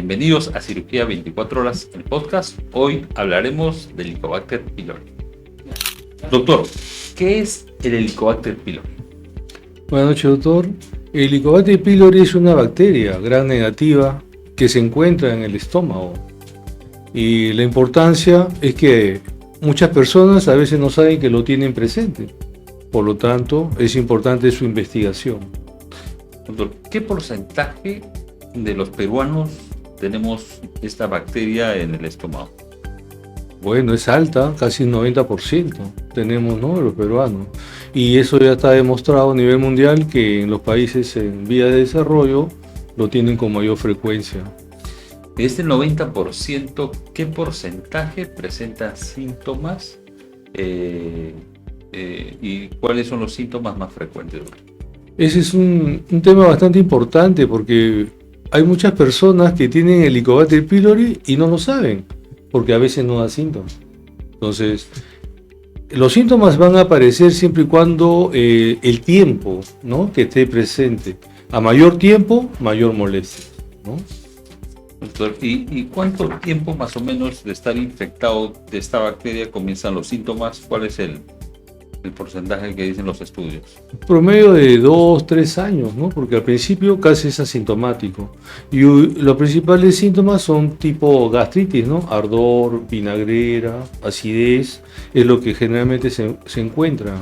Bienvenidos a Cirugía 24 Horas, el podcast. Hoy hablaremos del Helicobacter pylori. Doctor, ¿qué es el Helicobacter pylori? Buenas noches, doctor. El Helicobacter pylori es una bacteria gram negativa que se encuentra en el estómago. Y la importancia es que muchas personas a veces no saben que lo tienen presente. Por lo tanto, es importante su investigación. Doctor, ¿qué porcentaje de los peruanos tenemos esta bacteria en el estómago? Bueno, es alta, casi un 90% tenemos, ¿no?, de los peruanos. Y eso ya está demostrado a nivel mundial que en los países en vía de desarrollo lo tienen con mayor frecuencia. De este 90%, ¿qué porcentaje presenta síntomas? ¿Y cuáles son los síntomas más frecuentes? Ese es un tema bastante importante porque hay muchas personas que tienen el Helicobacter pylori y no lo saben, porque a veces no da síntomas. Entonces, los síntomas van a aparecer siempre y cuando el tiempo, ¿no?, que esté presente. A mayor tiempo, mayor molestia, ¿no? Doctor, ¿y cuánto tiempo más o menos de estar infectado de esta bacteria comienzan los síntomas? ¿Cuál es el porcentaje que dicen los estudios? Promedio de 2-3 años, ¿no? Porque al principio casi es asintomático. Y los principales síntomas son tipo gastritis, ¿no? Ardor, vinagrera, acidez, es lo que generalmente se encuentra.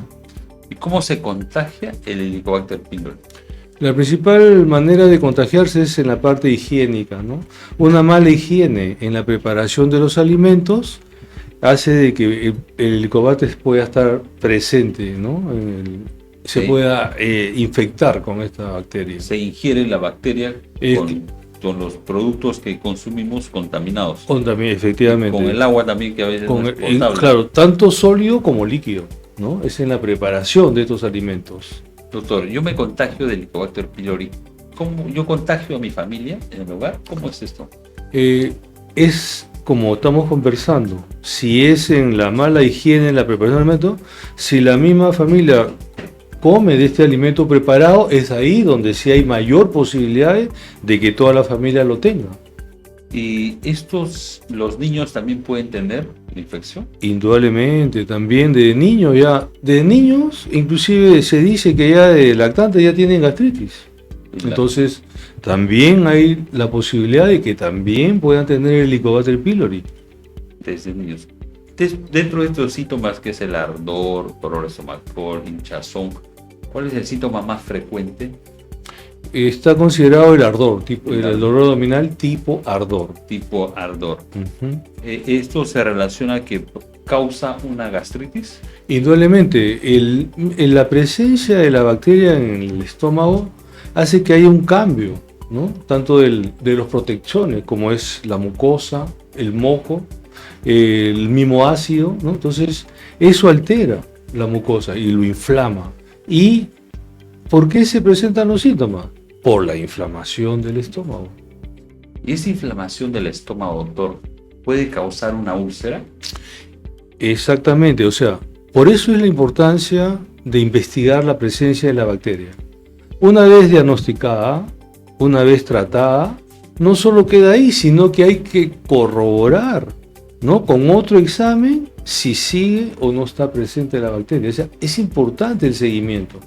¿Y cómo se contagia el Helicobacter pylori? La principal manera de contagiarse es en la parte higiénica, ¿no? Una mala higiene en la preparación de los alimentos hace de que el Helicobacter pueda estar presente, ¿no? Se pueda infectar con esta bacteria. Se ingiere la bacteria con los productos que consumimos contaminados. Efectivamente. Con el agua también, que a veces no es potable. Claro, tanto sólido como líquido, ¿no? Es en la preparación de estos alimentos. Doctor, yo me contagio del Helicobacter pylori. ¿Cómo yo contagio a mi familia en el hogar? ¿Cómo es esto? Es como estamos conversando, si es en la mala higiene en la preparación del alimento, si la misma familia come de este alimento preparado, es ahí donde sí hay mayor posibilidad de que toda la familia lo tenga. ¿Y los niños también pueden tener la infección? Indudablemente, también de niños inclusive se dice que ya de lactantes ya tienen gastritis. Entonces, también hay la posibilidad de que también puedan tener el Helicobacter pylori. Desde niños. Dentro de estos síntomas, que es el ardor, dolor estomacal, hinchazón, ¿cuál es el síntoma más frecuente? Está considerado el ardor, el dolor abdominal tipo ardor. Tipo ardor. Uh-huh. ¿Esto se relaciona a que causa una gastritis? Indudablemente, la presencia de la bacteria en el estómago hace que haya un cambio, ¿no? Tanto de los protecciones, como es la mucosa, el moco, el mismo ácido, ¿no? Entonces, eso altera la mucosa y lo inflama. ¿Y por qué se presentan los síntomas? Por la inflamación del estómago. ¿Y esa inflamación del estómago, doctor, puede causar una úlcera? Exactamente, o sea, por eso es la importancia de investigar la presencia de la bacteria. Una vez diagnosticada, una vez tratada, no solo queda ahí, sino que hay que corroborar, ¿no?, con otro examen si sigue o no está presente la bacteria. O sea, es importante el seguimiento.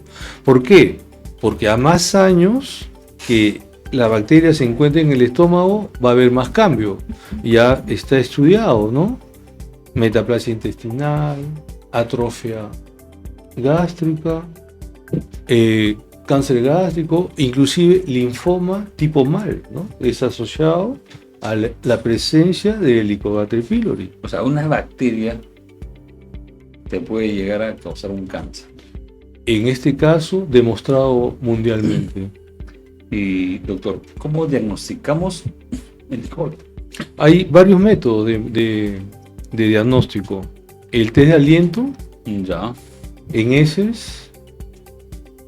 ¿Por qué? Porque a más años que la bacteria se encuentre en el estómago, va a haber más cambio. Ya está estudiado, ¿no? Metaplasia intestinal, atrofia gástrica, cáncer gástrico, inclusive linfoma tipo MAL, ¿no? Es asociado a la presencia de Helicobacter pylori. O sea, una bacteria te puede llegar a causar un cáncer. En este caso, demostrado mundialmente. Y, doctor, ¿cómo diagnosticamos el Helicobacter? Hay varios métodos de diagnóstico. El test de aliento, Ya. en heces,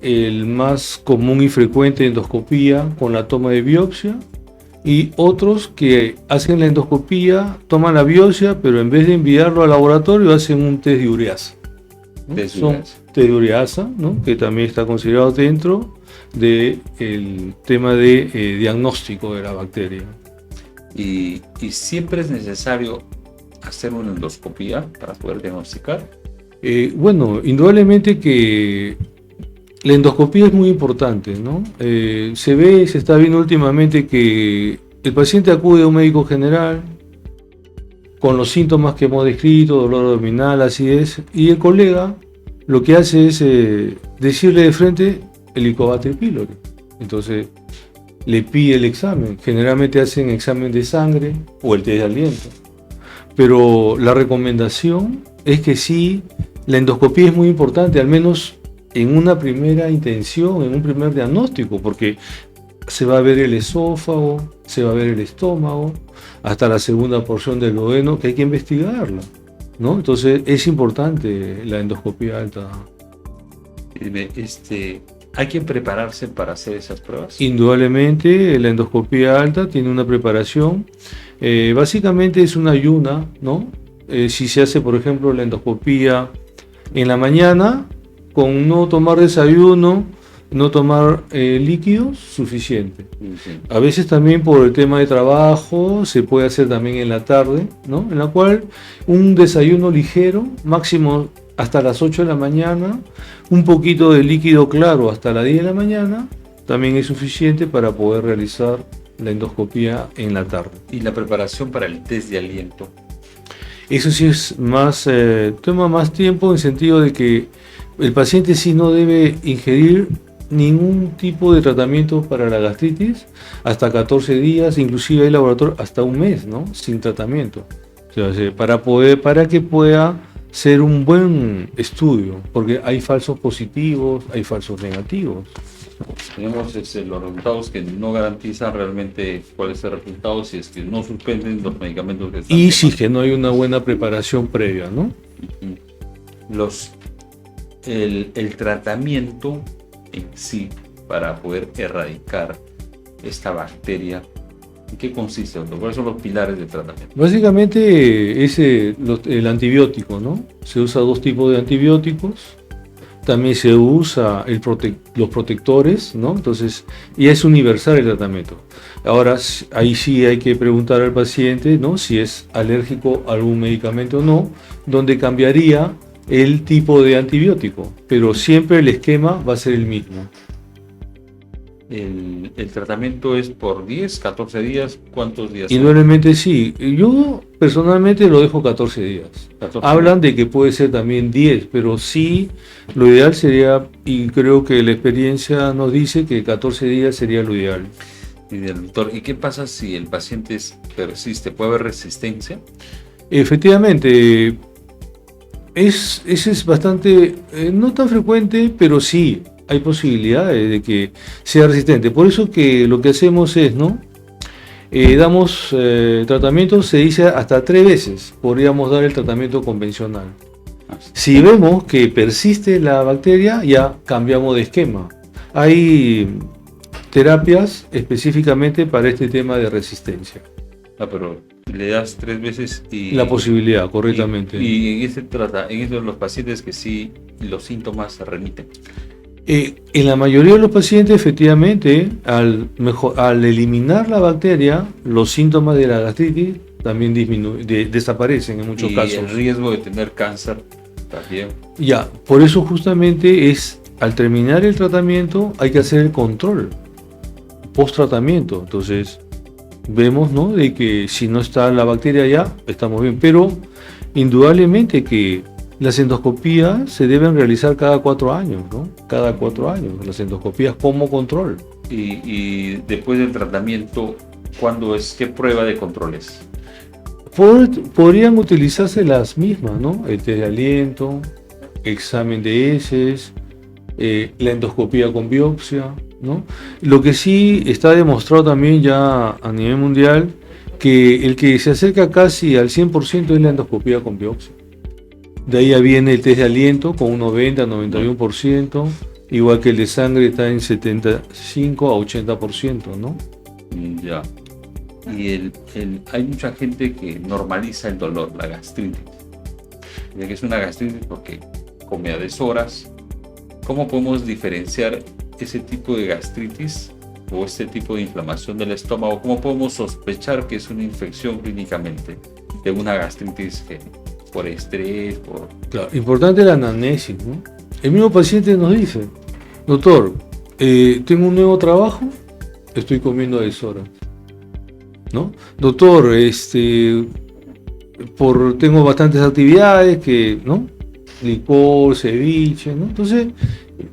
el más común y frecuente, endoscopía con la toma de biopsia, y otros que hacen la endoscopía, toman la biopsia, pero en vez de enviarlo al laboratorio hacen un test de ureasa, ¿no? Son test de ureasa, ¿no?, que también está considerado dentro del tema de diagnóstico de la bacteria. Y siempre es necesario hacer una endoscopía para poder diagnosticar. Bueno, indudablemente que la endoscopía es muy importante, ¿no? Se está viendo últimamente que el paciente acude a un médico general con los síntomas que hemos descrito, dolor abdominal, acidez, y el colega lo que hace es decirle de frente Helicobacter pylori. Entonces le pide el examen. Generalmente hacen examen de sangre o el test de aliento. Pero la recomendación es que sí, la endoscopía es muy importante, al menos en una primera intención, en un primer diagnóstico, porque se va a ver el esófago, se va a ver el estómago, hasta la segunda porción del duodeno, que hay que investigarla, ¿no? Entonces es importante la endoscopía alta. Dime, ¿hay que prepararse para hacer esas pruebas? Indudablemente la endoscopía alta tiene una preparación, básicamente es una ayuna, ¿no? Si se hace, por ejemplo, la endoscopía en la mañana, con no tomar desayuno, no tomar líquidos, suficiente. Sí. A veces también por el tema de trabajo se puede hacer también en la tarde, ¿no? En la cual un desayuno ligero, máximo hasta las 8 de la mañana, un poquito de líquido claro hasta las 10 de la mañana, también es suficiente para poder realizar la endoscopía en la tarde. ¿Y la preparación para el test de aliento? Eso sí es más, toma más tiempo en el sentido de que el paciente sí no debe ingerir ningún tipo de tratamiento para la gastritis hasta 14 días, inclusive hay laboratorio hasta un mes, ¿no? Sin tratamiento. O sea, para que pueda ser un buen estudio, porque hay falsos positivos, hay falsos negativos. Tenemos los resultados que no garantizan realmente cuál es el resultado si es que no suspenden los medicamentos que están Y si tomando. que no hay una buena preparación previa, ¿no? El tratamiento en sí para poder erradicar esta bacteria, ¿en qué consiste, doctor? ¿Cuáles son los pilares del tratamiento? Básicamente es el antibiótico, ¿no? Se usa dos tipos de antibióticos. También se usa los protectores, ¿no? Entonces, y es universal el tratamiento. Ahora, ahí sí hay que preguntar al paciente, ¿no? Si es alérgico a algún medicamento o no, donde cambiaría el tipo de antibiótico, pero siempre el esquema va a ser el mismo. El tratamiento es por 10, 14 días, ¿cuántos días? Indudablemente sí. Yo personalmente lo dejo 14 días. 14 Hablan de que puede ser también 10, pero sí, lo ideal sería, y creo que la experiencia nos dice que 14 días sería lo ideal. Y doctor, ¿y qué pasa si el paciente persiste? ¿Puede haber resistencia? Efectivamente, ese es bastante, no tan frecuente, pero sí hay posibilidades de que sea resistente. Por eso que lo que hacemos es, ¿no? Damos tratamiento, se dice hasta 3 veces, podríamos dar el tratamiento convencional. Si vemos que persiste la bacteria, ya cambiamos de esquema. Hay terapias específicamente para este tema de resistencia. Pero le das 3 veces y... La posibilidad, correctamente. Y en esos los pacientes que sí los síntomas se remiten. En la mayoría de los pacientes, efectivamente, al eliminar la bacteria, los síntomas de la gastritis también desaparecen en muchos casos. Y el riesgo de tener cáncer también. Ya, por eso justamente al terminar el tratamiento, hay que hacer el control post-tratamiento. Entonces, vemos, ¿no?, de que si no está la bacteria ya, estamos bien. Pero, indudablemente que las endoscopías se deben realizar cada 4 años, ¿no? Cada 4 años, las endoscopías como control. Y después del tratamiento, ¿qué prueba de control es? Podrían utilizarse las mismas, ¿no? El test de aliento, examen de heces, la endoscopía con biopsia, ¿no? Lo que sí está demostrado también ya a nivel mundial, que el que se acerca casi al 100% es la endoscopía con biopsia. De ahí ya viene el test de aliento con un 90-91%, igual que el de sangre está en 75 a 80%, ¿no? Ya. Y hay mucha gente que normaliza el dolor, la gastritis. Ya que es una gastritis porque come a deshoras. ¿Cómo podemos diferenciar ese tipo de gastritis o este tipo de inflamación del estómago, ¿cómo podemos sospechar que es una infección clínicamente de una gastritis por estrés? Claro, importante la anamnesis, ¿no? El mismo paciente nos dice, doctor, tengo un nuevo trabajo, estoy comiendo a deshora, ¿no? Doctor, tengo bastantes actividades ¿no? Licor, ceviche, ¿no? Entonces,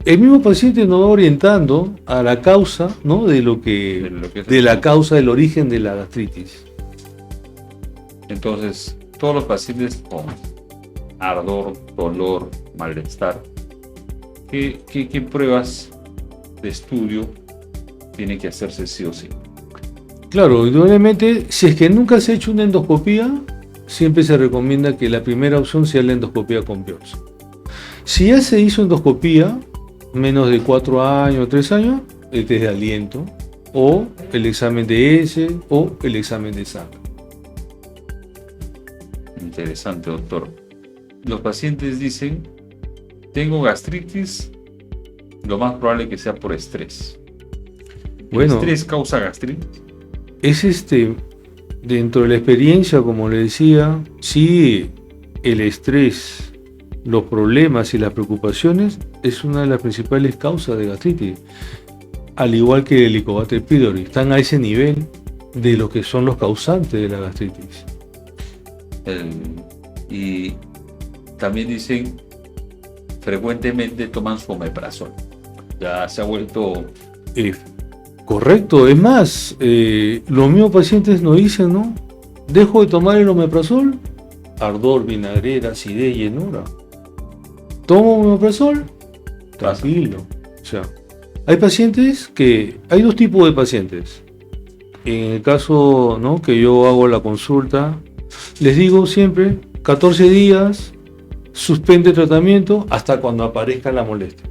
el mismo paciente nos va orientando a la causa, ¿no? De la causa del origen de la gastritis. Entonces, todos los pacientes con ardor, dolor, malestar, ¿qué pruebas de estudio tiene que hacerse sí o sí? Claro, indudablemente, si es que nunca se ha hecho una endoscopía, siempre se recomienda que la primera opción sea la endoscopía con biopsia. Si ya se hizo endoscopía, menos de 4 años, 3 años, el test de aliento, o el examen de heces, o el examen de sangre. Interesante, doctor. Los pacientes dicen, tengo gastritis, lo más probable que sea por estrés. ¿El estrés causa gastritis? Es dentro de la experiencia, como le decía, sí, el estrés, los problemas y las preocupaciones es una de las principales causas de gastritis, al igual que el Helicobacter pylori, están a ese nivel de lo que son los causantes de la gastritis. Y también dicen, frecuentemente toman su omeprazol. Ya se ha vuelto... Correcto, es más, los mismos pacientes nos dicen, ¿no? Dejo de tomar el omeprazol, ardor, vinagrera, acidez, llenura. Tomo omeprazol, tranquilo. O sea, hay dos tipos de pacientes. En el caso, ¿no?, que yo hago la consulta, les digo siempre, 14 días, suspende el tratamiento hasta cuando aparezca la molestia.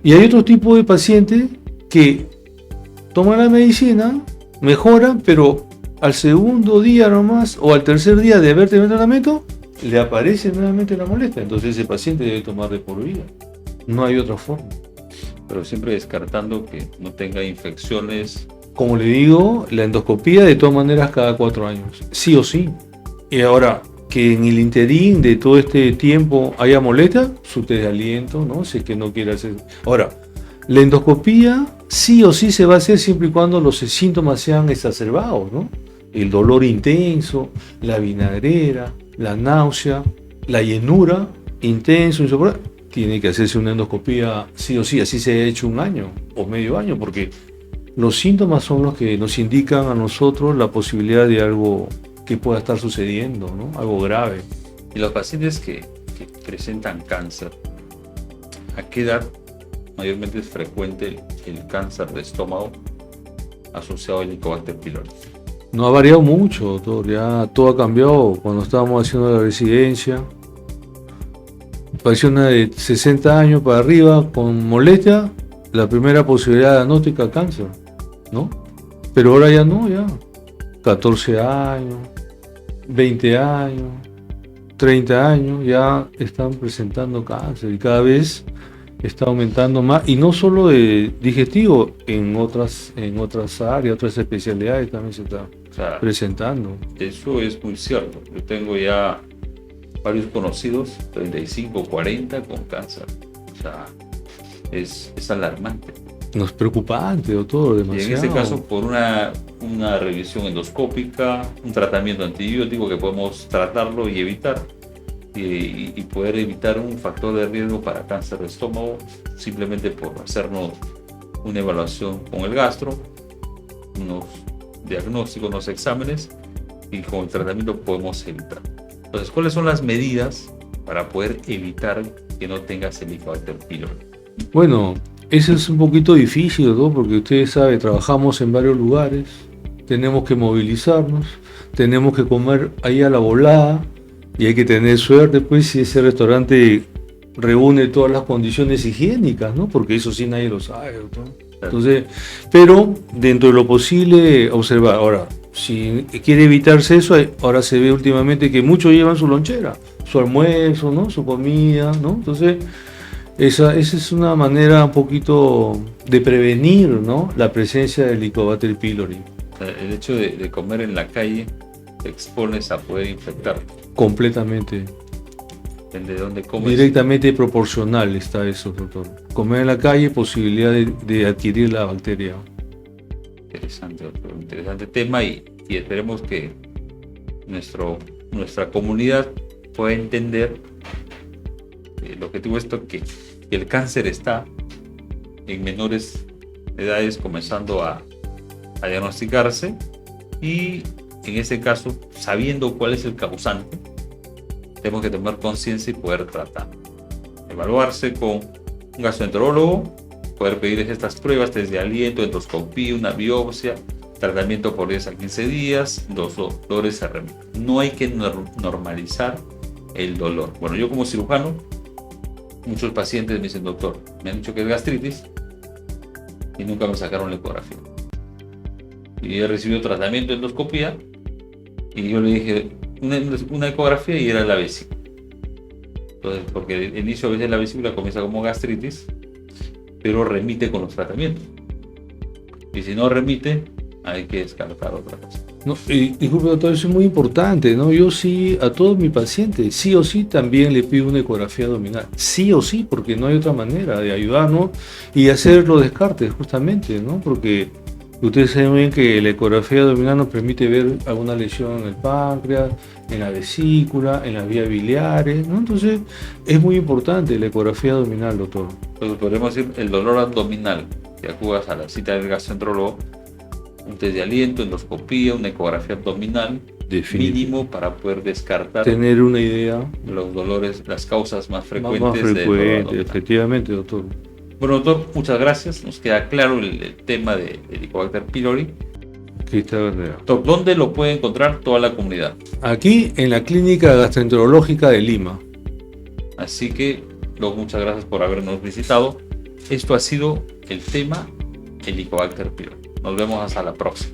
Y hay otro tipo de pacientes que toman la medicina, mejoran, pero al segundo día nomás o al tercer día de haber tenido el tratamiento, le aparece nuevamente la molestia. Entonces ese paciente debe tomar de por vida. No hay otra forma. Pero siempre descartando que no tenga infecciones. Como le digo, la endoscopía de todas maneras cada 4 años, sí o sí. Y ahora, que en el interín de todo este tiempo haya molestia, su test de aliento, ¿no? Si es que no quiere hacer. Ahora, la endoscopía sí o sí se va a hacer siempre y cuando los síntomas sean exacerbados, ¿no? El dolor intenso, la vinagrera, la náusea, la llenura, intenso, insoportable. Tiene que hacerse una endoscopía sí o sí, así se ha hecho 1 año o medio año, porque los síntomas son los que nos indican a nosotros la posibilidad de algo que pueda estar sucediendo, ¿no? Algo grave. Y los pacientes que presentan cáncer, ¿a qué edad mayormente es frecuente el cáncer de estómago asociado al Helicobacter pylori? No ha variado mucho, doctor, ya todo ha cambiado. Cuando estábamos haciendo la residencia, parecía una de 60 años para arriba con molestia, la primera posibilidad diagnóstica cáncer, ¿no? Pero ahora ya no, ya 14 años, 20 años, 30 años ya están presentando cáncer y cada vez está aumentando más, y no solo de digestivo, en otras áreas, otras especialidades también se está presentando. Eso es muy cierto. Yo tengo ya varios conocidos, 35, 40 con cáncer. O sea, es alarmante. No, es preocupante, doctor, demasiado. Y en este caso, por una revisión endoscópica, un tratamiento antibiótico que podemos tratarlo y evitar, y poder evitar un factor de riesgo para cáncer de estómago, simplemente por hacernos una evaluación con el gastro, unos diagnósticos, unos exámenes, y con el tratamiento podemos evitar. Entonces, ¿cuáles son las medidas para poder evitar que no tengas Helicobacter pylori? Bueno, eso es un poquito difícil, ¿no? Porque ustedes saben, trabajamos en varios lugares, tenemos que movilizarnos, tenemos que comer ahí a la volada, y hay que tener suerte, pues, si ese restaurante reúne todas las condiciones higiénicas, ¿no? Porque eso sí nadie lo sabe, ¿no? Entonces, pero dentro de lo posible observar. Ahora, si quiere evitarse eso, ahora se ve últimamente que muchos llevan su lonchera, su almuerzo, ¿no? Su comida, ¿no? Entonces, Esa es una manera un poquito de prevenir, ¿no?, la presencia del Helicobacter pylori. O sea, el hecho de comer en la calle te expones a poder infectar. Completamente. Depende de dónde comes. Directamente proporcional está eso, doctor. Comer en la calle, posibilidad de adquirir la bacteria. Interesante, doctor. Interesante tema y esperemos que nuestra comunidad pueda entender el objetivo de esto, que el cáncer está en menores edades comenzando a diagnosticarse, y en ese caso, sabiendo cuál es el causante, tenemos que tomar conciencia y poder tratar. Evaluarse con un gastroenterólogo, poder pedir estas pruebas, test de aliento, endoscopía, una biopsia, tratamiento por 10 a 15 días, los dolores se remiten. No hay que normalizar el dolor. Bueno, yo como cirujano, muchos pacientes me dicen: doctor, me han dicho que es gastritis y nunca me sacaron la ecografía. Y he recibido tratamiento de endoscopía y yo le dije una ecografía y era la vesícula. Entonces, porque el inicio a veces de la vesícula comienza como gastritis, pero remite con los tratamientos. Y si no remite, hay que descartar otra cosa. No, disculpe, doctor, eso es muy importante, ¿no? Yo sí, a todos mis pacientes, sí o sí, también le pido una ecografía abdominal. Sí o sí, porque no hay otra manera de ayudarnos y hacer los descartes, justamente, ¿no? Porque ustedes saben bien que la ecografía abdominal nos permite ver alguna lesión en el páncreas, en la vesícula, en las vías biliares, ¿no? Entonces, es muy importante la ecografía abdominal, doctor. Entonces, podemos decir el dolor abdominal, que acudas a la cita del gastroenterólogo, un test de aliento, endoscopía, una ecografía abdominal, mínimo, para poder descartar, tener una idea, los dolores, las causas más frecuentes. Más frecuente, efectivamente, doctor. Bueno, doctor, muchas gracias. Nos queda claro el tema del Helicobacter pylori. Doctor, ¿dónde lo puede encontrar toda la comunidad? Aquí en la Clínica Gastroenterológica de Lima. Así que, muchas gracias por habernos visitado. Esto ha sido el tema Helicobacter pylori. Nos vemos hasta la próxima.